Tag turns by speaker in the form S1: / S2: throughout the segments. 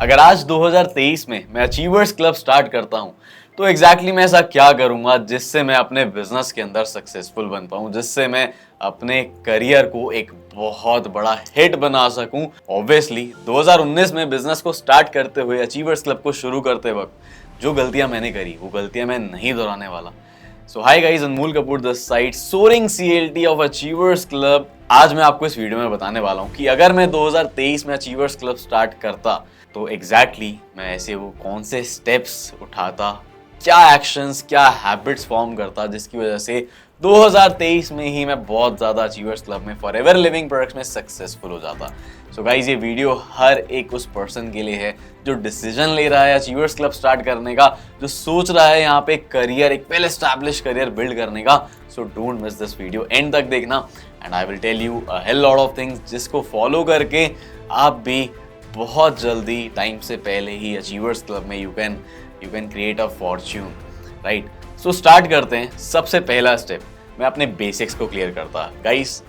S1: अगर आज 2023 में मैं अचीवर्स क्लब स्टार्ट करता हूं तो एग्जैक्टली मैं ऐसा क्या करूंगा जिससे मैं अपने बिजनेस के अंदर सक्सेसफुल बन पाऊं, जिससे मैं अपने करियर को एक बहुत बड़ा हिट बना सकूं। ऑब्वियसली 2019 में बिजनेस को स्टार्ट करते हुए, अचीवर्स क्लब को शुरू करते वक्त जो गलतियां मैंने करी वो गलतियां मैं नहीं दोहराने वाला। So hi guys, Anmol Kapoor this side, soaring CLT of achievers club. आज मैं आपको इस वीडियो में बताने वाला हूं कि अगर मैं 2023 में अचीवर्स क्लब स्टार्ट करता तो एग्जैक्टली मैं ऐसे वो कौन से स्टेप्स उठाता, क्या एक्शंस, क्या हैबिट्स फॉर्म करता जिसकी वजह से 2023 में ही मैं बहुत ज़्यादा अचीवर्स क्लब में फॉरएवर लिविंग प्रोडक्ट्स में सक्सेसफुल हो जाता। सो गाइज, ये वीडियो हर एक उस पर्सन के लिए है जो डिसीजन ले रहा है अचीवर्स क्लब स्टार्ट करने का, जो सोच रहा है यहाँ पे करियर, एक वेल एस्टैब्लिश करियर बिल्ड करने का। So don't miss this video, end तक देखना and I will tell you a hell lot of things जिसको फॉलो करके आप भी बहुत जल्दी, टाइम से पहले ही अचीवर्स क्लब में you can create a fortune, right. So start करते हैं। सबसे पहला स्टेप, मैं अपने बेसिक्स को क्लियर करता। गाइस,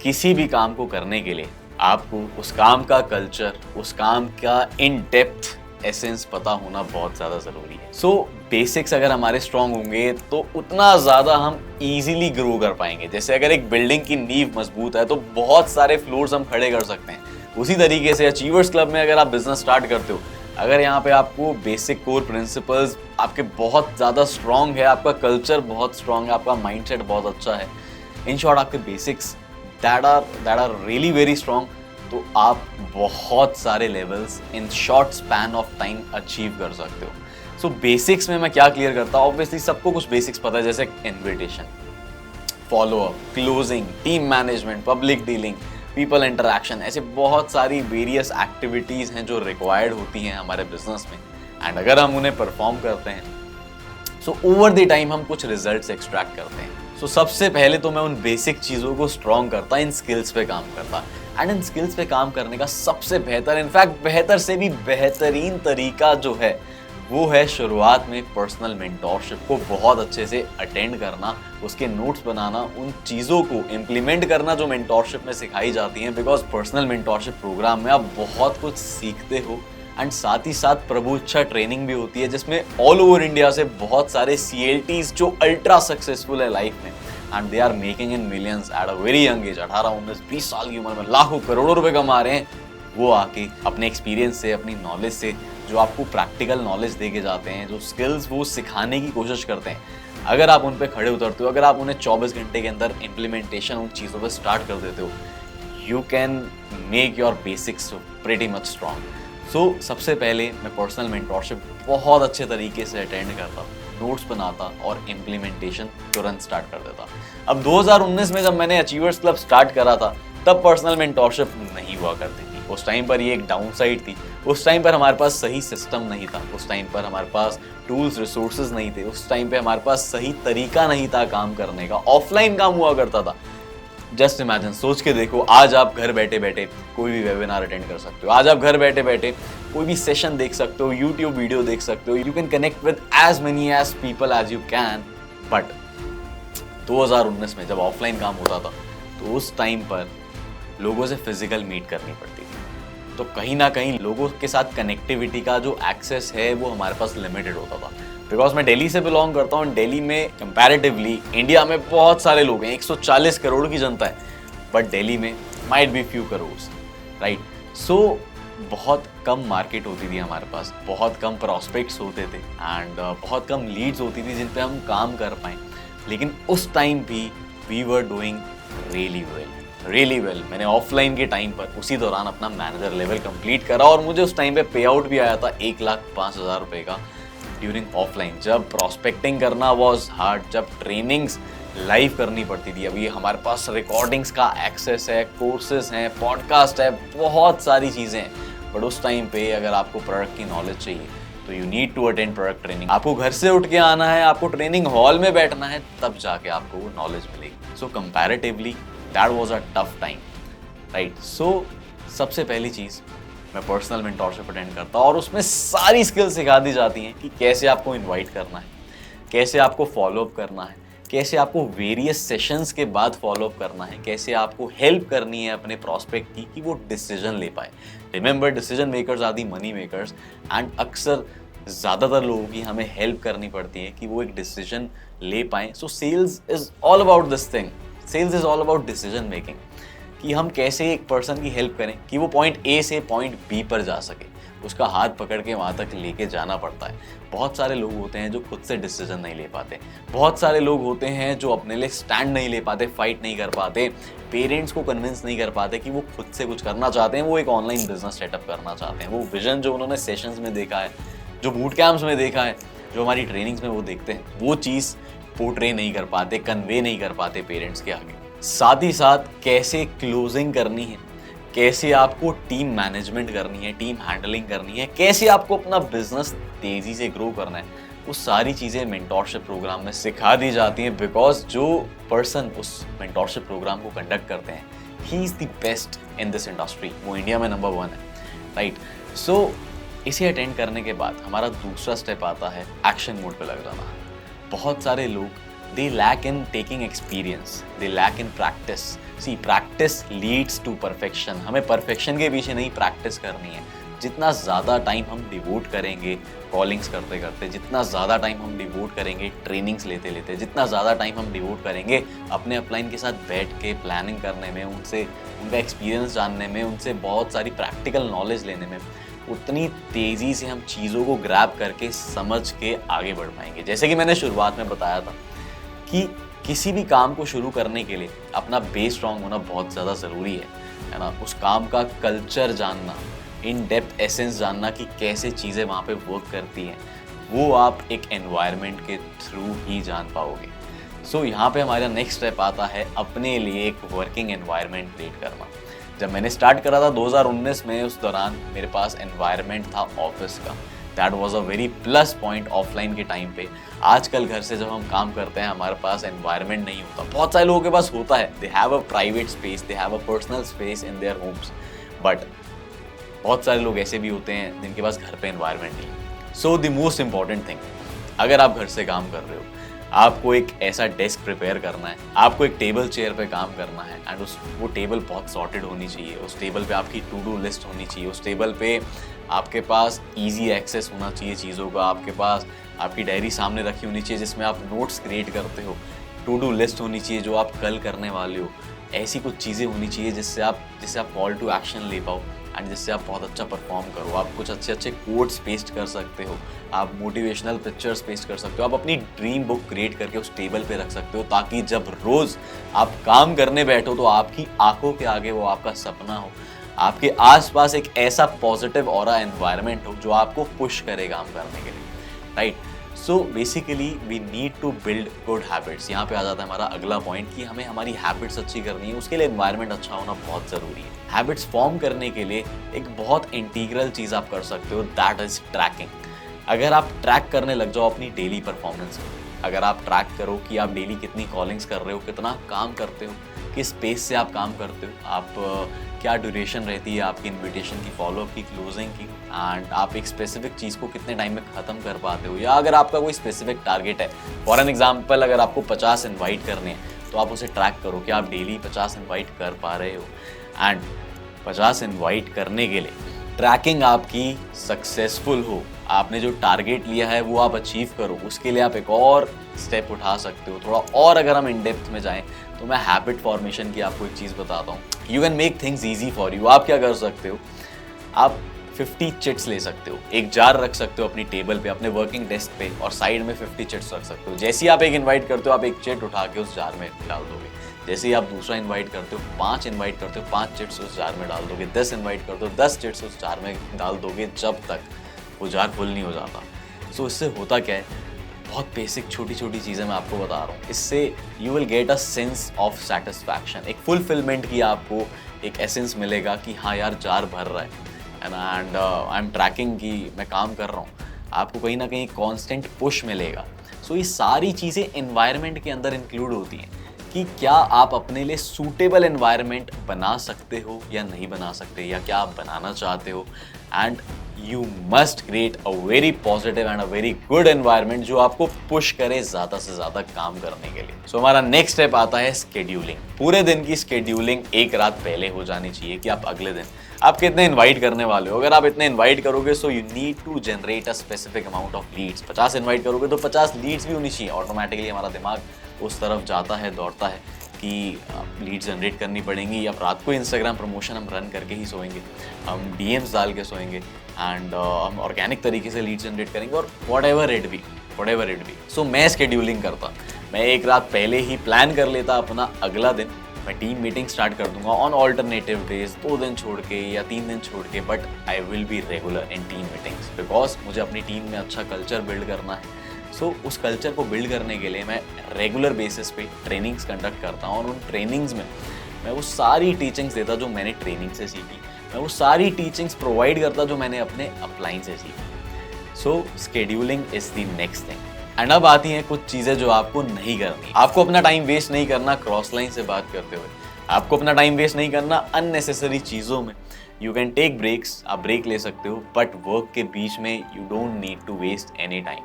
S1: किसी भी काम को करने के लिए आपको उस काम का कल्चर, उस काम का इन डेप्थ एसेंस पता होना बहुत ज़्यादा ज़रूरी है। सो बेसिक्स अगर हमारे स्ट्रांग होंगे तो उतना ज़्यादा हम इजीली ग्रो कर पाएंगे। जैसे अगर एक बिल्डिंग की नींव मजबूत है तो बहुत सारे फ्लोर्स हम खड़े कर सकते हैं। उसी तरीके से अचीवर्स क्लब में अगर आप बिजनेस स्टार्ट करते हो, अगर यहाँ पे आपको बेसिक कोर प्रिंसिपल्स आपके बहुत ज़्यादा स्ट्रांग है, आपका कल्चर बहुत स्ट्रांग है, आपका माइंडसेट बहुत अच्छा है, इन शॉर्ट आपके basics that are really very strong, तो आप बहुत सारे levels in short span of time achieve कर सकते हो। सो बेसिक्स में मैं क्या क्लियर करता हूँ, ऑब्वियसली सबको कुछ बेसिक्स पता है, जैसे invitation, follow up, closing, team management, public dealing, people interaction, ऐसे बहुत सारी वेरियस एक्टिविटीज़ हैं जो रिक्वायर्ड होती हैं हमारे बिजनेस में। एंड अगर हम उन्हें परफॉर्म करते हैं सो ओवर द टाइम हम कुछ रिजल्ट्स एक्सट्रैक्ट करते हैं। सो सबसे पहले तो मैं उन बेसिक चीज़ों को स्ट्रॉन्ग करता, इन स्किल्स पे काम करता। एंड इन स्किल्स पे काम करने का सबसे बेहतर, इनफैक्ट बेहतर से भी बेहतरीन तरीका जो है वो है शुरुआत में पर्सनल मेंटोरशिप को बहुत अच्छे से अटेंड करना, उसके नोट्स बनाना, उन चीज़ों को इम्प्लीमेंट करना जो मेंटोरशिप में सिखाई जाती हैं। बिकॉज पर्सनल मेंटोरशिप प्रोग्राम में आप बहुत कुछ सीखते हो एंड साथ ही साथ प्रभु इच्छा ट्रेनिंग भी होती है जिसमें ऑल ओवर इंडिया से बहुत सारे CLTs जो अल्ट्रा सक्सेसफुल है लाइफ में and they are making in millions at a very young age, 18, 19, 20 साल की उम्र में लाखों करोड़ों रुपए कमा रहे हैं। वो आके अपने एक्सपीरियंस से, अपनी नॉलेज से, जो आपको प्रैक्टिकल नॉलेज दे के जाते हैं, जो स्किल्स वो सिखाने की कोशिश करते हैं, अगर आप उन पे खड़े उतरते हो, अगर आप उन्हें 24 घंटे के अंदर इम्प्लीमेंटेशन उन चीज़ों पे स्टार्ट कर देते हो, you can make your basics pretty much strong. So सबसे पहले मैं पर्सनल मेंटोरशिप बहुत अच्छे तरीके से अटेंड करता, नोट्स बनाता और इम्प्लीमेंटेशन तुरंत स्टार्ट कर देता। अब 2019 में जब मैंने अचीवर्स क्लब स्टार्ट करा था तब पर्सनल मेंटोरशिप नहीं हुआ करती थी। उस टाइम पर ये एक डाउन साइड थी। उस टाइम पर हमारे पास सही सिस्टम नहीं था, उस टाइम पर हमारे पास टूल्स, रिसोर्सेज नहीं थे, उस टाइम पे हमारे पास सही तरीका नहीं था काम करने का, ऑफलाइन काम हुआ करता था। जस्ट इमेजिन, सोच के देखो, आज आप घर बैठे बैठे कोई भी वेबिनार अटेंड कर सकते हो, आज आप घर बैठे बैठे कोई भी सेशन देख सकते हो, यूट्यूब वीडियो देख सकते हो, you can connect with as many as people as you can. But 2019 में जब ऑफलाइन काम होता था तो उस टाइम पर लोगों से फिजिकल मीट करनी पड़ती थी, तो कहीं ना कहीं लोगों के साथ कनेक्टिविटी का जो एक्सेस है वो हमारे पास लिमिटेड होता था। बिकॉज मैं दिल्ली से बिलोंग करता हूँ, दिल्ली में कंपैरेटिवली इंडिया में बहुत सारे लोग हैं, 140 करोड़ की जनता है, बट दिल्ली में might be few crore, right. So बहुत कम मार्केट होती थी हमारे पास, बहुत कम प्रॉस्पेक्ट्स होते थे एंड बहुत कम लीड्स होती थी जिन पे हम काम कर पाएँ। लेकिन उस टाइम भी we were doing really well. मैंने ऑफलाइन के टाइम पर उसी दौरान अपना मैनेजर लेवल कंप्लीट करा और मुझे उस टाइम पे पे आउट भी आया था 1,05,000 रुपये का ड्यूरिंग ऑफलाइन, जब प्रॉस्पेक्टिंग करना वॉज हार्ड, जब ट्रेनिंग्स लाइव करनी पड़ती थी। अभी हमारे पास रिकॉर्डिंग्स का एक्सेस है, कोर्सेज हैं, पॉडकास्ट है, बहुत सारी चीज़ें हैं। बट उस टाइम पे अगर आपको प्रोडक्ट की नॉलेज चाहिए तो you need to attend product training. आपको घर से उठ के आना है, आपको ट्रेनिंग हॉल में बैठना है, तब जाके आपको वो नॉलेज मिलेगी। So comparatively that was a tough time, right. So सबसे पहली चीज़, मैं पर्सनल मेंटोरशिप अटेंड करता और उसमें सारी स्किल्स सिखा दी जाती हैं कि कैसे आपको इनवाइट करना है, कैसे आपको फॉलोअप करना है, कैसे आपको वेरियस सेशंस के बाद फॉलोअप करना है, कैसे आपको हेल्प करनी है अपने प्रॉस्पेक्ट की कि वो डिसीजन ले पाए। Remember, decision makers are the money makers, and अक्सर ज़्यादातर लोगों की हमें हेल्प करनी पड़ती है कि वो एक डिसीजन ले पाएँ। So sales is all about this thing, sales is all about decision making, कि हम कैसे एक पर्सन की हेल्प करें कि वो पॉइंट ए से पॉइंट बी पर जा सके। उसका हाथ पकड़ के वहाँ तक लेके जाना पड़ता है। बहुत सारे लोग होते हैं जो खुद से डिसीजन नहीं ले पाते, बहुत सारे लोग होते हैं जो अपने लिए स्टैंड नहीं ले पाते, फाइट नहीं कर पाते, पेरेंट्स को कन्विंस नहीं कर पाते कि वो खुद से कुछ करना चाहते हैं, वो एक ऑनलाइन बिजनेस सेटअप करना चाहते हैं। वो विजन जो उन्होंने सेशंस में देखा है, जो बूट कैंप्स में देखा है, जो हमारी ट्रेनिंग्स में वो देखते हैं, वो चीज़ पोर्ट्रे नहीं कर पाते, कन्वे नहीं कर पाते पेरेंट्स के आगे। साथ ही साथ कैसे क्लोजिंग करनी है, कैसे आपको टीम मैनेजमेंट करनी है, टीम हैंडलिंग करनी है, कैसे आपको अपना बिजनेस तेजी से ग्रो करना है, वो सारी चीज़ें मेंटोरशिप प्रोग्राम में सिखा दी जाती हैं। बिकॉज जो पर्सन उस मेंटोरशिप प्रोग्राम को कंडक्ट करते हैं, he is the best in this industry, वो इंडिया में नंबर 1 है, राइट। सो इसे अटेंड करने के बाद हमारा दूसरा स्टेप आता है एक्शन मोड पे लग जाना। बहुत सारे लोग they lack in taking experience, they lack in practice. See, practice leads to perfection. हमें perfection के पीछे नहीं practice करनी है। जितना ज़्यादा टाइम हम डिवोट करेंगे कॉलिंग्स करते करते, जितना ज़्यादा टाइम हम डिवोट करेंगे ट्रेनिंग्स लेते लेते, जितना ज़्यादा टाइम हम डिवोट करेंगे अपने अपलाइन के साथ बैठ के प्लानिंग करने में, उनसे उनका एक्सपीरियंस जानने में, उनसे बहुत सारी प्रैक्टिकल नॉलेज लेने में, उतनी तेज़ी से हम चीज़ों को ग्रैब करके समझ के आगे बढ़ पाएंगे। जैसे कि मैंने शुरुआत में बताया था कि किसी भी काम को शुरू करने के लिए अपना बेस स्ट्रॉन्ग होना बहुत ज़्यादा ज़रूरी है ना। उस काम का कल्चर जानना, इन डेप्थ एसेंस जानना कि कैसे चीज़ें वहाँ पे वर्क करती हैं, वो आप एक एनवायरनमेंट के थ्रू ही जान पाओगे। सो यहाँ पे हमारा नेक्स्ट स्टेप आता है अपने लिए एक वर्किंग एनवायरनमेंट क्रिएट करना। जब मैंने स्टार्ट करा था 2019 में, उस दौरान मेरे पास एनवायरनमेंट था ऑफिस का। That was a very plus point offline के टाइम पे। आजकल घर से जब हम काम करते हैं हमारे पास एनवायरनमेंट नहीं होता। बहुत सारे लोगों के पास होता है, they have a private space, they have a personal space in their homes, but बहुत सारे लोग ऐसे भी होते हैं जिनके पास घर पे एनवायरनमेंट नहीं। So the most important thing, अगर आप घर से काम कर रहे हो, आपको एक ऐसा डेस्क प्रिपेयर करना है, आपको एक टेबल चेयर पे काम करना है, एंड वो टेबल बहुत सॉर्टेड होनी चाहिए। उस टेबल पे आपकी टू डू लिस्ट होनी चाहिए, उस टेबल पे आपके पास इजी एक्सेस होना चाहिए चीज़ों का, आपके पास आपकी डायरी सामने रखी होनी चाहिए जिसमें आप नोट्स क्रिएट करते हो, टू डू लिस्ट होनी चाहिए जो आप कल करने वाले हो। ऐसी कुछ चीज़ें होनी चाहिए जिससे आप कॉल टू एक्शन ले पाओ एंड जिससे आप बहुत अच्छा परफॉर्म करो। आप कुछ अच्छे अच्छे कोट्स पेस्ट कर सकते हो, आप मोटिवेशनल पिक्चर्स पेस्ट कर सकते हो, आप अपनी ड्रीम बुक क्रिएट करके उस टेबल पे रख सकते हो, ताकि जब रोज़ आप काम करने बैठो तो आपकी आंखों के आगे वो आपका सपना हो, आपके आसपास एक ऐसा पॉजिटिव ऑरा एनवायरनमेंट हो जो आपको पुश करे काम करने के लिए, right. So basically we need to build good habits. यहाँ पे आ जाता है हमारा अगला पॉइंट कि हमें हमारी हैबिट्स अच्छी करनी है, उसके लिए एनवायरनमेंट अच्छा होना बहुत ज़रूरी है। हैबिट्स फॉर्म करने के लिए एक बहुत इंटीग्रल चीज़ आप कर सकते हो, दैट इज़ ट्रैकिंग। अगर आप ट्रैक करने लग जाओ अपनी डेली परफॉर्मेंस को, अगर आप ट्रैक करो कि आप डेली कितनी कॉलिंग्स कर रहे हो, कितना काम करते हो, किस पेस से आप काम करते हो, आप क्या ड्यूरेशन रहती है आपकी इनविटेशन की, फॉलोअप की, क्लोजिंग की, एंड आप एक स्पेसिफिक चीज़ को कितने टाइम में ख़त्म कर पाते हो, या अगर आपका कोई स्पेसिफिक टारगेट है, फॉर एन एग्जाम्पल अगर आपको 50 इन्वाइट करने हैं तो आप उसे ट्रैक करो कि आप डेली 50 इन्वाइट कर पा रहे हो। एंड 50 इन्वाइट करने के लिए ट्रैकिंग आपकी सक्सेसफुल हो, आपने जो टारगेट लिया है वो आप अचीव करो, उसके लिए आप एक और स्टेप उठा सकते हो थोड़ा। और अगर हम इन डेप्थ में जाएं तो मैं हैबिट फॉर्मेशन की आपको एक चीज़ बताता हूँ। You can make things easy for you. आप क्या कर सकते हो, आप 50 चिट्स ले सकते हो, एक जार रख सकते हो अपनी टेबल पे, अपने वर्किंग डेस्क पे, और साइड में 50 चिट्स रख सकते हो। जैसे ही आप एक इन्वाइट करते हो, आप एक चिट उठा के उस जार में डाल दोगे। जैसे ही आप दूसरा इन्वाइट करते हो, 5 इन्वाइट करते हो, 5 चिट्स उस जार में डाल दोगे। 10 इन्वाइट करते हो, 10 चिट्स उस जार में डाल दोगे, जब तक वो जार फुल नहीं हो जाता। सो इससे होता क्या है, बहुत बेसिक छोटी छोटी चीज़ें मैं आपको बता रहा हूँ, इससे you will get a sense of satisfaction, एक फुलफिलमेंट की आपको एक एसेंस मिलेगा कि हाँ यार जार भर रहा है एंड आई एम ट्रैकिंग कि मैं काम कर रहा हूँ। आपको कहीं ना कहीं कांस्टेंट पुश मिलेगा। सो ये सारी चीज़ें एनवायरनमेंट के अंदर इंक्लूड होती हैं कि क्या आप अपने लिए सूटेबल एनवायरनमेंट बना सकते हो या नहीं बना सकते, या क्या आप बनाना चाहते हो। And you must create a very positive and a very good environment जो आपको पुश करे ज़्यादा से ज़्यादा काम करने के लिए। सो हमारा नेक्स्ट स्टेप आता है स्केड्यूलिंग। पूरे दिन की स्केड्यूलिंग एक रात पहले हो जानी चाहिए कि आप अगले दिन आप कितने इनवाइट करने वाले हो? अगर आप इतने इनवाइट करोगे so you need to generate a specific amount of leads. 50 invite करोगे तो 50 लीड्स भी होनी चाहिए। ऑटोमेटिकली हमारा दिमाग उस तरफ जाता है, दौड़ता है कि लीड जनरेट करनी पड़ेंगी। अब रात को इंस्टाग्राम प्रमोशन हम रन करके ही सोएंगे, हम डीएम्स डाल के सोएंगे एंड हम ऑर्गेनिक तरीके से लीड जनरेट करेंगे और वट एवर इट बी। सो मैं शेड्यूलिंग करता, मैं एक रात पहले ही प्लान कर लेता अपना अगला दिन। मैं टीम मीटिंग स्टार्ट कर दूंगा ऑन ऑल्टरनेटिव डेज, 2 दिन छोड़ के या 3 दिन छोड़ के, but I will be regular in team meetings because मुझे अपनी टीम में अच्छा कल्चर बिल्ड करना है। सो उस कल्चर को बिल्ड करने के लिए मैं रेगुलर बेसिस पे ट्रेनिंग्स कंडक्ट करता हूँ और उन ट्रेनिंग्स में मैं वो सारी टीचिंग्स देता जो मैंने ट्रेनिंग से सीखी, मैं वो सारी टीचिंग्स प्रोवाइड करता जो मैंने अपने अपलाइन से सीखी। So scheduling is the next thing. And अब आती हैं कुछ चीज़ें जो आपको नहीं करनी। आपको अपना टाइम वेस्ट नहीं करना क्रॉस लाइन से बात करते हुए, आपको अपना टाइम वेस्ट नहीं करना अननेसेसरी चीज़ों में। यू कैन टेक ब्रेक्स, आप ब्रेक ले सकते हो, बट वर्क के बीच में you don't need to waste any time.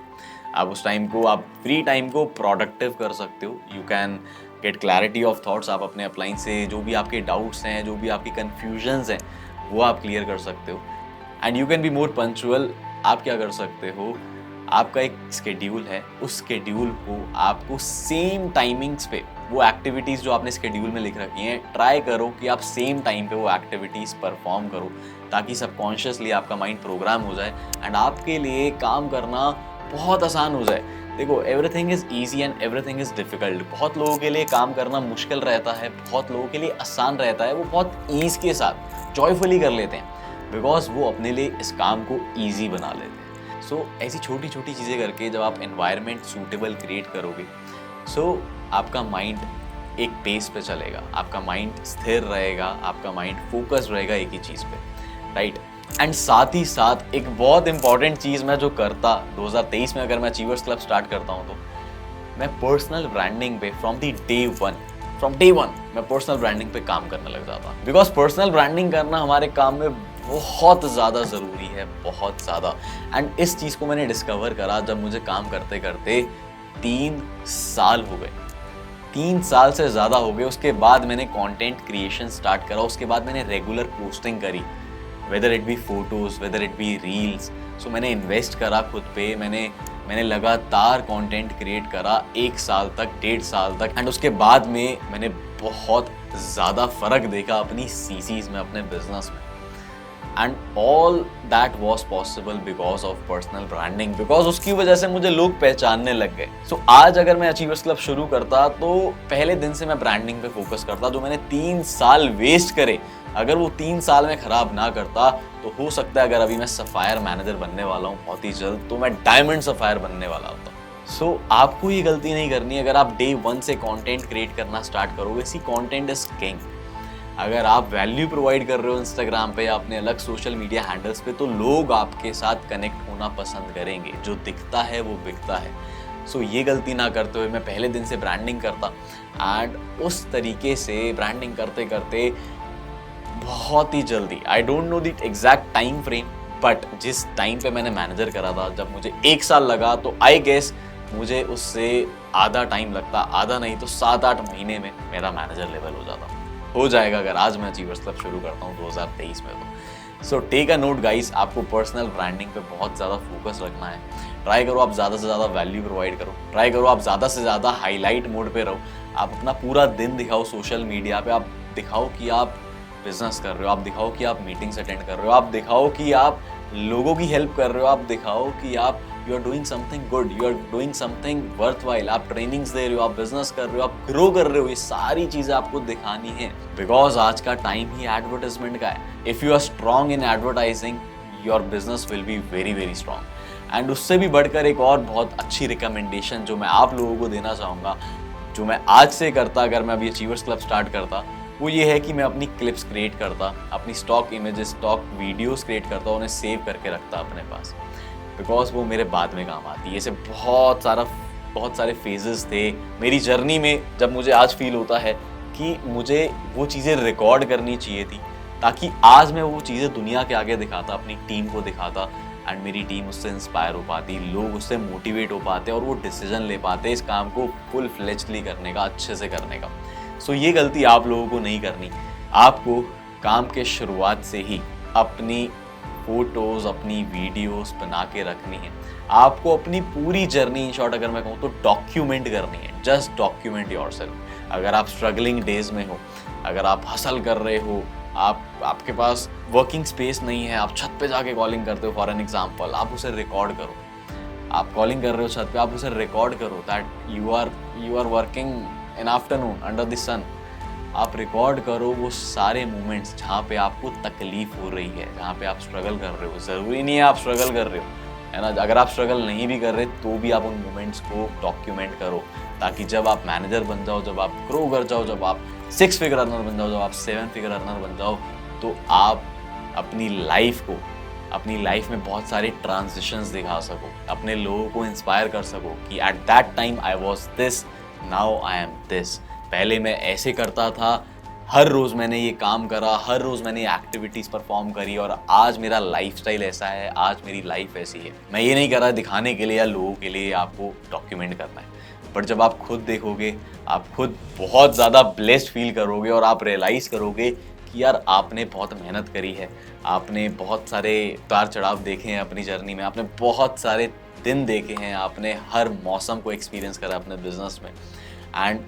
S1: आप उस टाइम को, आप फ्री टाइम को प्रोडक्टिव कर सकते हो। You can get clarity of thoughts. आप अपने अपलाइन से जो भी आपके डाउट्स हैं, जो भी आपकी कन्फ्यूजन्स हैं, वो आप क्लियर कर सकते हो। And you can be more punctual. आप क्या कर सकते हो, आपका एक स्केड्यूल है, उस स्केड्यूल को आपको सेम टाइमिंग्स पे वो एक्टिविटीज़ जो आपने स्केड्यूल में लिख रखी हैं, ट्राई करो कि आप सेम टाइम पे वो एक्टिविटीज़ परफॉर्म करो, ताकि सबकॉन्शियसली आपका माइंड प्रोग्राम हो जाए एंड आपके लिए काम करना बहुत आसान हो जाए। देखो, everything is easy and everything is difficult. बहुत लोगों के लिए काम करना मुश्किल रहता है, बहुत लोगों के लिए आसान रहता है। वो बहुत ईज़ के साथ जॉयफुली कर लेते हैं बिकॉज वो अपने लिए इस काम को ईजी बना लेते हैं। सो ऐसी छोटी छोटी चीज़ें करके जब आप एनवायरनमेंट सूटेबल क्रिएट करोगे, सो आपका माइंड एक पेस पे चलेगा, आपका माइंड स्थिर रहेगा, आपका माइंड फोकस रहेगा एक ही चीज़ पे, राइट। एंड साथ ही साथ एक बहुत इंपॉर्टेंट चीज़ मैं जो करता 2023 में, अगर मैं अचीवर्स क्लब स्टार्ट करता हूँ तो मैं पर्सनल ब्रांडिंग पे फ्रॉम डे वन मैं पर्सनल ब्रांडिंग पे काम करने लग जाता। बिकॉज पर्सनल ब्रांडिंग करना हमारे काम में बहुत ज़्यादा ज़रूरी है, बहुत ज़्यादा। एंड इस चीज़ को मैंने डिस्कवर करा जब मुझे काम करते करते 3 साल हो गए, 3 साल से ज़्यादा हो गए। उसके बाद मैंने कंटेंट क्रिएशन स्टार्ट करा, उसके बाद मैंने रेगुलर पोस्टिंग करी, whether it be photos, whether it be reels. So मैंने इन्वेस्ट करा खुद पे, मैंने लगातार कंटेंट क्रिएट करा 1 साल तक, 1.5 साल तक। एंड उसके बाद में मैंने बहुत ज़्यादा फ़र्क देखा अपनी सीसीज में, अपने बिजनेस में। And all that was possible because of personal branding, because उसकी वजह से मुझे लोग पहचानने लग गए। सो आज अगर मैं अचीवर्स क्लब शुरू करता तो पहले दिन से मैं ब्रांडिंग पे फोकस करता। जो मैंने 3 साल वेस्ट करे, अगर वो 3 साल में ख़राब ना करता तो हो सकता है, अगर अभी मैं सफ़ायर मैनेजर बनने वाला हूँ बहुत ही जल्द, तो मैं डायमंड सफ़ायर बनने वाला होता। सो आपको ये गलती नहीं करनी। अगर आप डे 1 से कंटेंट क्रिएट करना स्टार्ट करोगे, सी कंटेंट इज किंग। अगर आप वैल्यू प्रोवाइड कर रहे हो इंस्टाग्राम पे या अपने अलग सोशल मीडिया हैंडल्स पे, तो लोग आपके साथ कनेक्ट होना पसंद करेंगे। जो दिखता है वो बिकता है। सो ये गलती ना करते हुए मैं पहले दिन से ब्रांडिंग करता एंड उस तरीके से ब्रांडिंग करते करते बहुत ही जल्दी, I don't know the exact time frame, but जिस टाइम पे मैंने मैनेजर करा था, जब मुझे 1 साल लगा, तो आई गेस मुझे उससे आधा टाइम लगता, आधा नहीं तो 7-8 महीने में मेरा मैनेजर लेवल हो जाएगा अगर आज मैं अचीवर्स क्लब शुरू करता हूँ 2023 में तो। So take a note guys, आपको पर्सनल ब्रांडिंग पे बहुत ज़्यादा फोकस रखना है। ट्राई करो आप ज़्यादा से ज़्यादा वैल्यू प्रोवाइड करो, ट्राई करो आप ज़्यादा से ज़्यादा हाईलाइट मोड पे रहो। आप अपना पूरा दिन दिखाओ सोशल मीडिया पे, आप दिखाओ कि आप बिजनेस कर रहे हो, आप दिखाओ कि आप मीटिंग्स अटेंड कर रहे हो, आप दिखाओ कि आप लोगों की हेल्प कर रहे हो, आप दिखाओ कि आप you are doing something good, you are doing something worthwhile, आप ट्रेनिंग्स दे रहे हो, आप बिजनेस कर रहे हो, आप ग्रो कर रहे हो। ये सारी चीज़ें आपको दिखानी है बिकॉज आज का टाइम ही एडवर्टाइजमेंट का है। If you are strong in advertising, your business will be very very strong. And उससे भी बढ़कर एक और बहुत अच्छी रिकमेंडेशन जो मैं आप लोगों को देना चाहूँगा, जो मैं आज से करता अगर मैं अभी अचीवर्स क्लब स्टार्ट करता, वो ये है कि मैं अपनी क्लिप्स क्रिएट करता, अपनी stock images, stock videos create करता, उन्हें सेव करके रखता अपने पास, बिकॉज वो मेरे बाद में काम आती है। ऐसे बहुत सारे फेजेस थे मेरी जर्नी में, जब मुझे आज फील होता है कि मुझे वो चीज़ें रिकॉर्ड करनी चाहिए थी, ताकि आज मैं वो चीज़ें दुनिया के आगे दिखाता, अपनी टीम को दिखाता एंड मेरी टीम उससे इंस्पायर हो पाती, लोग उससे मोटिवेट हो पाते और वो डिसीजन ले पाते इस काम को फुल फ्लेज्डली करने का, अच्छे से करने का। सो ये गलती आप लोगों को नहीं करनी। आपको काम के शुरुआत से ही अपनी फोटोज़, अपनी वीडियोस बना के रखनी है। आपको अपनी पूरी जर्नी, इन शॉर्ट अगर मैं कहूँ तो डॉक्यूमेंट करनी है। Just document yourself. अगर आप स्ट्रगलिंग डेज में हो, अगर आप हसल कर रहे हो, आपके पास वर्किंग स्पेस नहीं है, आप छत पे जाके कॉलिंग करते हो फॉर एन एग्जांपल, आप उसे रिकॉर्ड करो। आप कॉलिंग कर रहे हो छत पे, आप उसे रिकॉर्ड करो that you are working in afternoon under the sun. आप रिकॉर्ड करो वो सारे मोमेंट्स जहाँ पे आपको तकलीफ हो रही है, जहाँ पे आप स्ट्रगल कर रहे हो। ज़रूरी नहीं है आप स्ट्रगल कर रहे हो, है ना। अगर आप स्ट्रगल नहीं भी कर रहे तो भी आप उन मोमेंट्स को डॉक्यूमेंट करो, ताकि जब आप मैनेजर बन जाओ, जब आप ग्रो कर जाओ, जब आप 6 फिगर अर्नर बन जाओ, जब आप 7 फिगर अर्नर बन जाओ, तो आप अपनी लाइफ में बहुत सारे ट्रांजिशंस दिखा सको, अपने लोगों को इंस्पायर कर सको कि at that time I was this, now I am this. पहले मैं ऐसे करता था, हर रोज़ मैंने ये काम करा, हर रोज़ मैंने एक्टिविटीज़ परफॉर्म करी और आज मेरा लाइफस्टाइल ऐसा है, आज मेरी लाइफ ऐसी है। मैं ये नहीं कर रहा दिखाने के लिए या लोगों के लिए, आपको डॉक्यूमेंट करना है। बट जब आप खुद देखोगे, आप खुद बहुत ज़्यादा ब्लेस्ड फील करोगे और आप रियलाइज़ करोगे कि यार आपने बहुत मेहनत करी है, आपने बहुत सारे उतार चढ़ाव देखे हैं अपनी जर्नी में, आपने बहुत सारे दिन देखे हैं, आपने हर मौसम को एक्सपीरियंस करा अपने बिजनेस में। एंड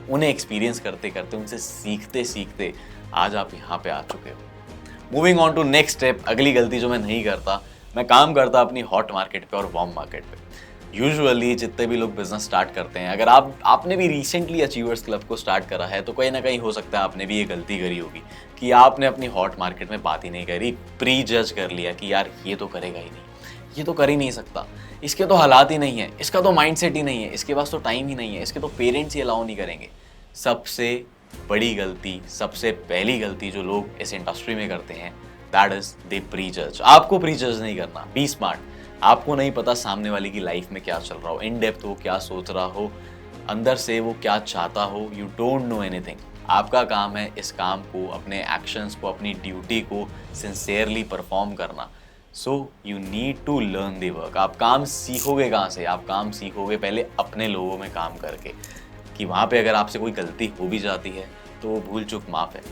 S1: उन्हें एक्सपीरियंस करते करते, उनसे सीखते सीखते आज आप यहाँ पे आ चुके हो। Moving on to next step, अगली गलती जो मैं नहीं करता, मैं काम करता अपनी हॉट मार्केट पे और वार्म मार्केट पे। यूजुअली जितने भी लोग बिजनेस स्टार्ट करते हैं, अगर आपने भी रिसेंटली अचीवर्स क्लब को स्टार्ट करा है तो कहीं ना कहीं हो सकता है आपने भी ये गलती करी होगी कि आपने अपनी हॉट मार्केट में बात ही नहीं करी, प्री जज कर लिया कि यार ये तो करेगा ही नहीं, ये तो कर ही नहीं सकता, इसके तो हालात ही नहीं है, इसका तो माइंडसेट ही नहीं है, इसके पास तो टाइम ही नहीं है, इसके तो पेरेंट्स ही अलाउ नहीं करेंगे। सबसे बड़ी गलती, सबसे पहली गलती जो लोग इस इंडस्ट्री में करते हैं, दैट इज दे प्री जज। आपको प्री जज नहीं करना, बी स्मार्ट। आपको नहीं पता सामने वाले की लाइफ में क्या चल रहा हो, इन डेप्थ वो क्या सोच रहा हो, अंदर से वो क्या चाहता हो, यू डोंट नो एनीथिंग। आपका काम है इस काम को, अपने एक्शंस को, अपनी ड्यूटी को सिंसियरली परफॉर्म करना। So you need to learn the work. आप काम सीखोगे कहाँ से? आप काम सीखोगे पहले अपने लोगों में काम करके, कि वहाँ पे अगर आपसे कोई गलती हो भी जाती है तो वो भूल चूक माफ़ है।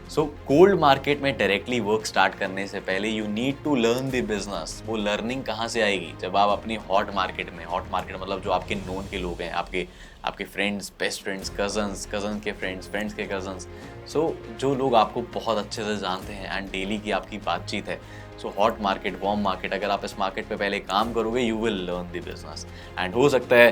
S1: सो कोल्ड मार्केट में डायरेक्टली वर्क स्टार्ट करने से पहले you need to learn the business. वो लर्निंग कहाँ से आएगी? जब आप अपनी हॉट मार्केट में, हॉट मार्केट मतलब जो आपके नोन के लोग हैं, आपके फ्रेंड्स, बेस्ट फ्रेंड्स, कजन्स के फ्रेंड्स, फ्रेंड्स के कजन्स, सो जो लोग आपको बहुत अच्छे से जानते हैं एंड डेली की आपकी बातचीत है। So hot market, warm market, अगर आप इस मार्केट पे पहले काम करोगे, you will learn the business. And हो सकता है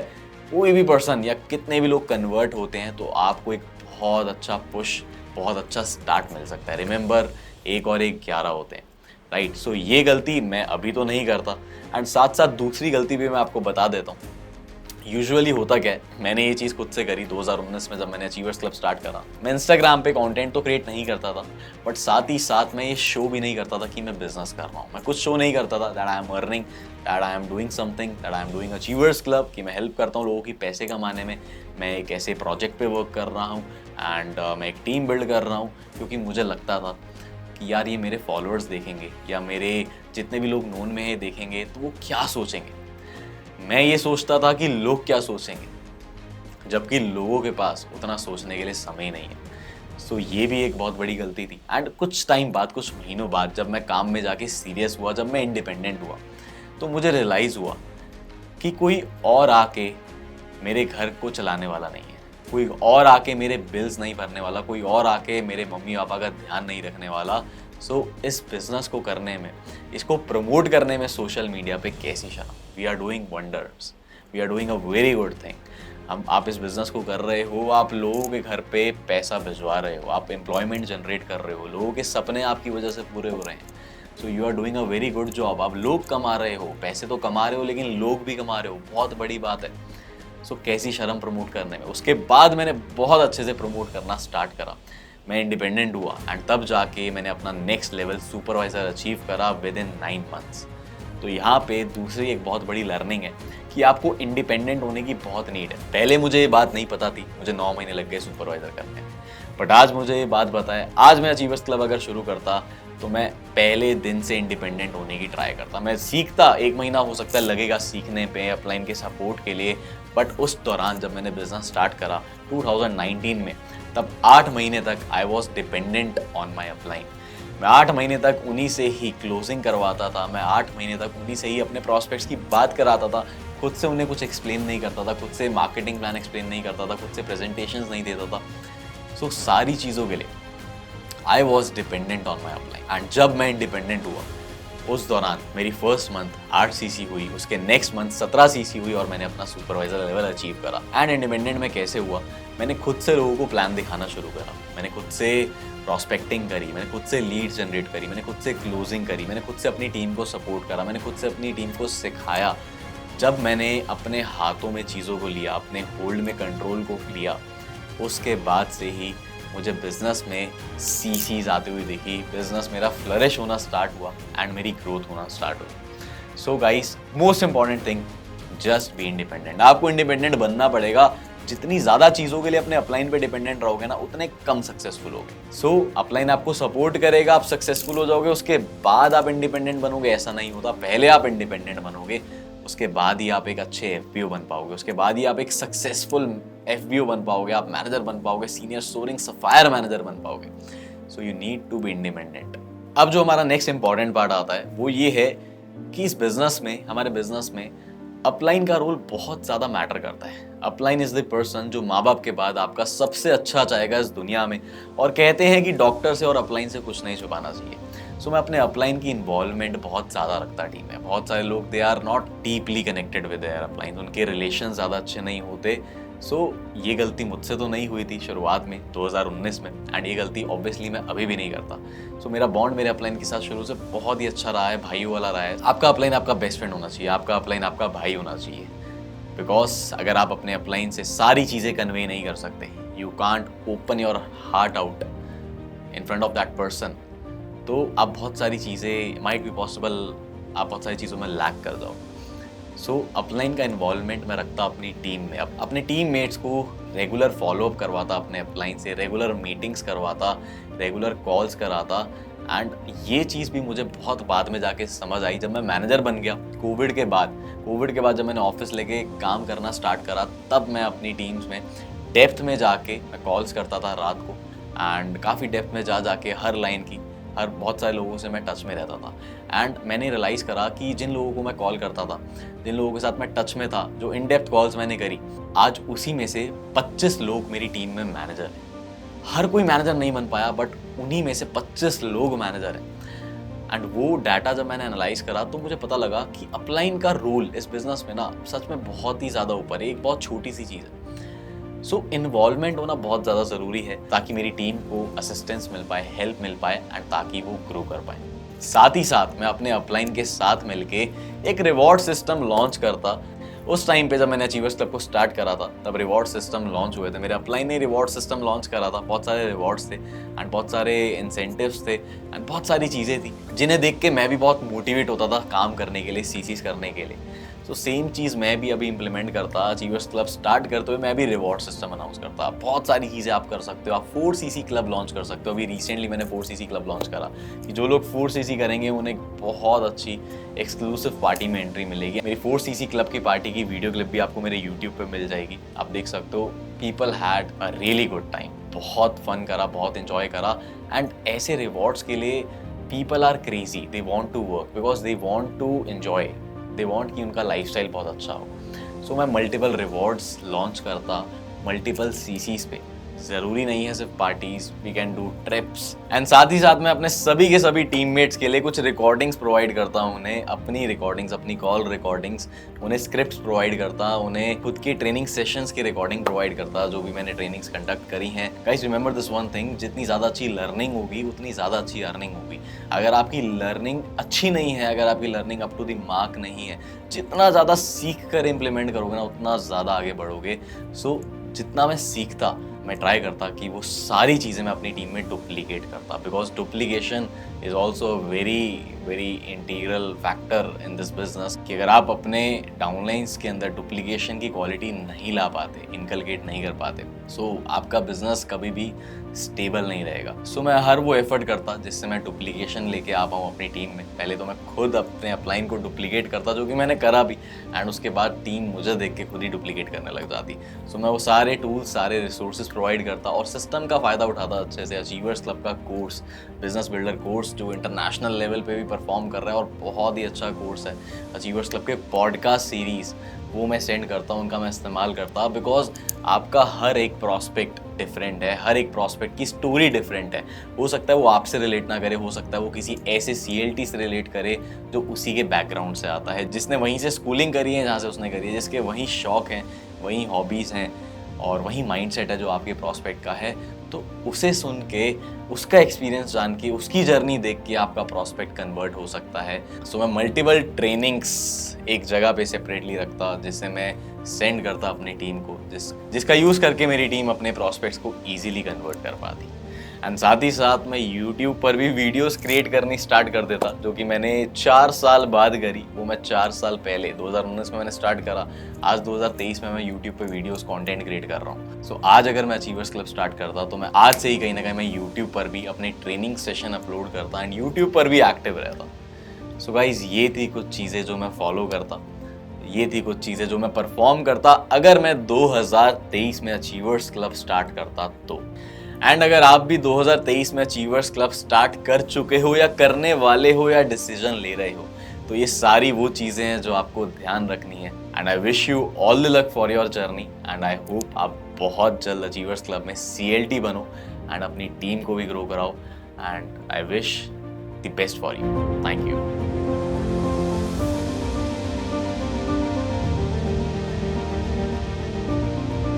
S1: कोई भी पर्सन या कितने भी लोग कन्वर्ट होते हैं तो आपको एक बहुत अच्छा पुश, बहुत अच्छा स्टार्ट मिल सकता है। रिमेंबर, 1 और 1 11 होते हैं, राइट। सो ये गलती मैं अभी तो नहीं करता। एंड साथ साथ दूसरी गलती भी मैं आपको बता देता हूँ। यूजुअली होता क्या है, मैंने ये चीज़ खुद से करी 2019 में जब मैंने अचीवर्स क्लब स्टार्ट करा। मैं इंस्टाग्राम पे कंटेंट तो क्रिएट नहीं करता था, बट साथ ही साथ मैं ये शो भी नहीं करता था कि मैं बिजनेस कर रहा हूँ। मैं कुछ शो नहीं करता था that I am earning, that I am doing something, that I am doing achievers club, कि मैं हेल्प करता हूँ लोगों की पैसे कमाने में, मैं एक ऐसे प्रोजेक्ट पे वर्क कर रहा हूँ एंड मैं एक टीम बिल्ड कर रहा हूँ। क्योंकि मुझे लगता था कि यार ये मेरे फॉलोअर्स देखेंगे या मेरे जितने भी लोग नोन में है देखेंगे तो वो क्या सोचेंगे। मैं ये सोचता था कि लोग क्या सोचेंगे, जबकि लोगों के पास उतना सोचने के लिए समय नहीं है। सो ये भी एक बहुत बड़ी गलती थी। एंड कुछ टाइम बाद, कुछ महीनों बाद, जब मैं काम में जाके सीरियस हुआ, जब मैं इंडिपेंडेंट हुआ, तो मुझे रियलाइज़ हुआ कि कोई और आके मेरे घर को चलाने वाला नहीं है, कोई और आके मेरे बिल्स नहीं भरने वाला, कोई और आके मेरे मम्मी पापा का ध्यान नहीं रखने वाला। सो इस बिज़नेस को करने में, इसको प्रमोट करने में सोशल मीडिया पे कैसी शर्म। We are doing wonders, we are doing a very good thing. आप इस बिज़नेस को कर रहे हो, आप लोगों के घर पे पैसा भिजवा रहे हो, आप एम्प्लॉयमेंट जनरेट कर रहे हो, लोगों के सपने आपकी वजह से पूरे हो रहे हैं। So you are doing a very good job. आप लोग कमा रहे हो, पैसे तो कमा रहे हो, लेकिन लोग भी कमा रहे हो, बहुत बड़ी बात है। सो कैसी शर्म प्रमोट करने में। उसके बाद मैंने बहुत अच्छे से प्रमोट करना स्टार्ट करा, मैं इंडिपेंडेंट हुआ एंड तब जाके मैंने अपना नेक्स्ट लेवल सुपरवाइज़र अचीव करा विद इन 9 मंथ्स। तो यहाँ पे दूसरी एक बहुत बड़ी लर्निंग है कि आपको इंडिपेंडेंट होने की बहुत नीड है। पहले मुझे ये बात नहीं पता थी, मुझे 9 महीने लग गए सुपरवाइज़र करने में, बट आज मुझे ये बात पता है। आज मैं अचीवर्स क्लब अगर शुरू करता तो मैं पहले दिन से इंडिपेंडेंट होने की ट्राई करता। मैं सीखता, 1 महीना हो सकता है लगेगा सीखने पे, अपलाइन के सपोर्ट के लिए, बट उस दौरान जब मैंने बिजनेस स्टार्ट करा 2019 में, तब 8 महीने तक I was dependent on my upline. मैं 8 महीने तक उन्हीं से ही क्लोजिंग करवाता था, मैं 8 महीने तक उन्हीं से ही अपने प्रॉस्पेक्ट्स की बात कराता था, खुद से उन्हें कुछ एक्सप्लेन नहीं करता था, खुद से मार्केटिंग प्लान एक्सप्लेन नहीं करता था, खुद से प्रेजेंटेशंस नहीं देता था। सो सारी चीज़ों के लिए I was dependent on my upline. And जब मैं इंडिपेंडेंट हुआ, उस दौरान मेरी फर्स्ट मंथ 8 सीसी हुई, उसके नेक्स्ट मंथ 17 सीसी हुई और मैंने अपना सुपरवाइजर लेवल अचीव करा। एंड इंडिपेंडेंट में कैसे हुआ, मैंने खुद से लोगों को प्लान दिखाना शुरू करा, मैंने खुद से प्रॉस्पेक्टिंग करी, मैंने खुद से लीड जनरेट करी, मैंने खुद से क्लोजिंग करी, मैंने खुद से अपनी टीम को सपोर्ट करा, मैंने खुद से अपनी टीम को सिखाया। जब मैंने अपने हाथों में चीज़ों को लिया, अपने होल्ड में कंट्रोल को लिया, उसके बाद से ही मुझे बिजनेस में सीसीज आती हुई दिखी, बिजनेस मेरा फ्लरिश होना स्टार्ट हुआ एंड मेरी ग्रोथ होना स्टार्ट हुई। So guys, most important thing, just be independent. आपको इंडिपेंडेंट बनना पड़ेगा। जितनी ज़्यादा चीज़ों के लिए अपने अपलाइन पे डिपेंडेंट रहोगे ना, उतने कम सक्सेसफुल होगे। सो अपलाइन आपको सपोर्ट करेगा, आप सक्सेसफुल हो जाओगे, उसके बाद आप इंडिपेंडेंट बनोगे, ऐसा नहीं होता। पहले आप इंडिपेंडेंट बनोगे, उसके बाद ही आप एक अच्छे एफबीओ बन पाओगे, उसके बाद ही आप एक सक्सेसफुल एफबीओ बन पाओगे, आप मैनेजर बन पाओगे, सीनियर सोरिंग सफायर मैनेजर बन पाओगे। So you need to be independent. अब जो हमारा नेक्स्ट इंपॉर्टेंट पार्ट आता है वो ये है कि इस बिजनेस में, हमारे बिजनेस में अपलाइन का रोल बहुत ज़्यादा मैटर करता है। अपलाइन इज द पर्सन जो माँ बाप के बाद आपका सबसे अच्छा चाहेगा इस दुनिया में, और कहते हैं कि डॉक्टर से और अपलाइन से कुछ नहीं छुपाना चाहिए। सो मैं अपने अपलाइन की इन्वॉल्वमेंट बहुत ज़्यादा रखता टीम में। बहुत सारे लोग they are not deeply connected with their upline, उनके रिलेशन ज़्यादा अच्छे नहीं होते। सो ये गलती मुझसे तो नहीं हुई थी शुरुआत में 2019 में, एंड ये गलती ऑब्वियसली मैं अभी भी नहीं करता। सो मेरा बॉन्ड मेरे अपलाइन के साथ शुरू से बहुत ही अच्छा रहा है, भाइयों वाला रहा है। आपका अपलाइन आपका बेस्ट फ्रेंड होना चाहिए, आपका अपलाइन आपका भाई होना चाहिए। बिकॉज अगर आप अपने अपलाइन से सारी चीज़ें कन्वे नहीं कर सकते, you can't open your heart out in front of that person, तो आप बहुत सारी चीज़ें, माइट बी पॉसिबल आप बहुत सारी चीज़ों में लैक कर जाओ। सो अपलाइन का इन्वॉल्वमेंट मैं रखता अपनी टीम में, अपने टीम मेट्स को रेगुलर फॉलोअप करवाता, अपने अपलाइन से रेगुलर मीटिंग्स करवाता, रेगुलर कॉल्स कराता। एंड ये चीज़ भी मुझे बहुत बाद में जाके समझ आई जब मैं मैनेजर बन गया कोविड के बाद जब मैंने ऑफिस लेके काम करना स्टार्ट करा, तब मैं अपनी टीम्स में डेप्थ में जाके मैं कॉल्स करता था रात को, एंड काफ़ी डेप्थ में जाके हर लाइन की, हर बहुत सारे लोगों से मैं टच में रहता था। एंड मैंने रियलाइज़ करा कि जिन लोगों को मैं कॉल करता था, जिन लोगों के साथ मैं टच में था, जो इन डेप्थ कॉल्स मैंने करी, आज उसी में से 25 लोग मेरी टीम में मैनेजर हैं। हर कोई मैनेजर नहीं बन पाया, बट उन्हीं में से 25 लोग मैनेजर हैं। एंड वो डाटा जब मैंने एनालाइज करा तो मुझे पता लगा कि अपलाइन का रोल इस बिजनेस में ना सच में बहुत ही ज़्यादा ऊपर है, एक बहुत छोटी सी चीज़ है। सो इन्वॉल्वमेंट होना बहुत ज़्यादा ज़रूरी है ताकि मेरी टीम को असिस्टेंस मिल पाए, हेल्प मिल पाए, एंड ताकि वो ग्रो कर पाए। साथ ही साथ मैं अपने अपलाइन के साथ मिलके एक रिवॉर्ड सिस्टम लॉन्च करता। उस टाइम पे जब मैंने अचीवर्स क्लब को स्टार्ट करा था, तब रिवॉर्ड सिस्टम लॉन्च हुए थे, मेरे अपलाइन ने रिवॉर्ड सिस्टम लॉन्च करा था। बहुत सारे रिवॉर्ड्स थे एंड बहुत सारे इंसेंटिव्स थे एंड बहुत सारी चीज़ें थी जिन्हें देख के मैं भी बहुत मोटिवेट होता था काम करने के लिए, सीसीज करने के लिए। तो सेम चीज़ मैं भी अभी इंप्लीमेंट करता। अचीवर्स क्लब स्टार्ट करते हुए मैं भी रिवॉर्ड सिस्टम अनाउंस करता। बहुत सारी चीज़ें आप कर सकते हो। आप 4cc क्लब लॉन्च कर सकते हो। अभी रिसेंटली मैंने 4cc क्लब लॉन्च करा कि जो लोग 4cc करेंगे उन्हें बहुत अच्छी एक्सक्लूसिव पार्टी में एंट्री मिलेगी। मेरी 4cc क्लब की पार्टी की वीडियो क्लिप भी आपको मेरे यूट्यूब पर मिल जाएगी, आप देख सकते हो। People had a really good time, बहुत फन करा, बहुत इंजॉय करा। एंड ऐसे रिवॉर्ड्स के लिए people are crazy, they want to work because they want to enjoy, they want कि उनका लाइफस्टाइल बहुत अच्छा हो। सो मैं मल्टीपल रिवॉर्ड्स लॉन्च करता, मल्टीपल सीसीज पे। ज़रूरी नहीं है सिर्फ parties, we can do trips. And साथ ही साथ मैं अपने सभी के सभी टीममेट्स के लिए कुछ रिकॉर्डिंग्स प्रोवाइड करता हूँ उन्हें, अपनी रिकॉर्डिंग्स, अपनी कॉल रिकॉर्डिंग्स, उन्हें स्क्रिप्ट्स प्रोवाइड करता, उन्हें खुद की ट्रेनिंग सेशंस की रिकॉर्डिंग प्रोवाइड करता, जो भी मैंने ट्रेनिंग्स कंडक्ट करी हैं। Guys remember this one thing, जितनी ज़्यादा अच्छी लर्निंग होगी उतनी ज़्यादा अच्छी अर्निंग होगी। अगर आपकी लर्निंग अच्छी नहीं है, अगर आपकी learning up to the mark नहीं है, जितना ज़्यादा सीख कर इम्प्लीमेंट करोगे ना उतना ज़्यादा आगे बढ़ोगे। सो जितना मैं सीखता, मैं ट्राई करता कि वो सारी चीज़ें मैं अपनी टीम में डुप्लीकेट करता, because duplication is also very very integral factor in this business. कि अगर आप अपने डाउनलाइंस के अंदर डुप्लीकेशन की क्वालिटी नहीं ला पाते, इनकलकेट नहीं कर पाते, सो आपका बिजनेस कभी भी स्टेबल नहीं रहेगा। सो मैं हर वो एफर्ट करता जिससे मैं डुप्लीकेशन लेके आ पाऊँ अपनी टीम में। पहले तो मैं खुद अपने अपलाइन को डुप्लीकेट करता, जो कि मैंने करा भी, एंड उसके बाद टीम मुझे देख के खुद ही डुप्लीकेट करने लग जाती। सो मैं वो सारे टूल्स, सारे रिसोर्सेज प्रोवाइड करता और सिस्टम का फ़ायदा उठाता अच्छे से। अचीवर्स क्लब का कोर्स, बिजनेस बिल्डर कोर्स, जो इंटरनेशनल लेवल पे भी परफॉर्म कर रहा है और बहुत ही अच्छा कोर्स है। अचीवर्स क्लब के पॉडकास्ट सीरीज़ वो मैं सेंड करता हूँ, उनका मैं इस्तेमाल करता, बिकॉज आपका हर एक प्रॉस्पेक्ट डिफरेंट है, हर एक प्रॉस्पेक्ट की स्टोरी डिफरेंट है। हो सकता है वो आपसे रिलेट ना करे, हो सकता है वो किसी ऐसे CLT से रिलेट करे जो उसी के बैकग्राउंड से आता है, जिसने वहीं से स्कूलिंग करी है जहाँ से उसने करी है, जिसके वहीं शौक हैं, वहीं हॉबीज़ हैं और वही माइंडसेट है जो आपके प्रॉस्पेक्ट का है। तो उसे सुन के, उसका एक्सपीरियंस जान के, उसकी जर्नी देख के आपका प्रॉस्पेक्ट कन्वर्ट हो सकता है। सो मैं मल्टीपल ट्रेनिंग्स एक जगह पे सेपरेटली रखता, जिससे मैं सेंड करता अपनी टीम को, जिसका यूज़ करके मेरी टीम अपने प्रॉस्पेक्ट्स को ईजिली कन्वर्ट कर पाती। एंड साथ ही साथ मैं यूट्यूब पर भी वीडियोस क्रिएट करनी स्टार्ट कर देता, जो कि मैंने 4 साल बाद करी। वो मैं 4 साल पहले 2019 में मैंने स्टार्ट करा। आज 2023 में मैं यूट्यूब पे वीडियोस कंटेंट क्रिएट कर रहा हूँ। सो आज अगर मैं अचीवर्स क्लब स्टार्ट करता तो मैं आज से ही कहीं ना कहीं मैं यूट्यूब पर भी अपने ट्रेनिंग सेशन अपलोड करता एंड यूट्यूब पर भी एक्टिव रहता। सो गाइज, ये थी कुछ चीज़ें जो मैं फॉलो करता, ये थी कुछ चीज़ें जो मैं परफॉर्म करता अगर मैं 2023 में अचीवर्स क्लब स्टार्ट करता तो। एंड अगर आप भी 2023 में अचीवर्स क्लब स्टार्ट कर चुके हो या करने वाले हो या डिसीजन ले रहे हो, तो ये सारी वो चीज़ें हैं जो आपको ध्यान रखनी है। And I wish you all the luck for your journey and I hope आप बहुत जल्द अचीवर्स क्लब में CLT बनो एंड अपनी टीम को भी ग्रो कराओ। And I wish the best for you. Thank you.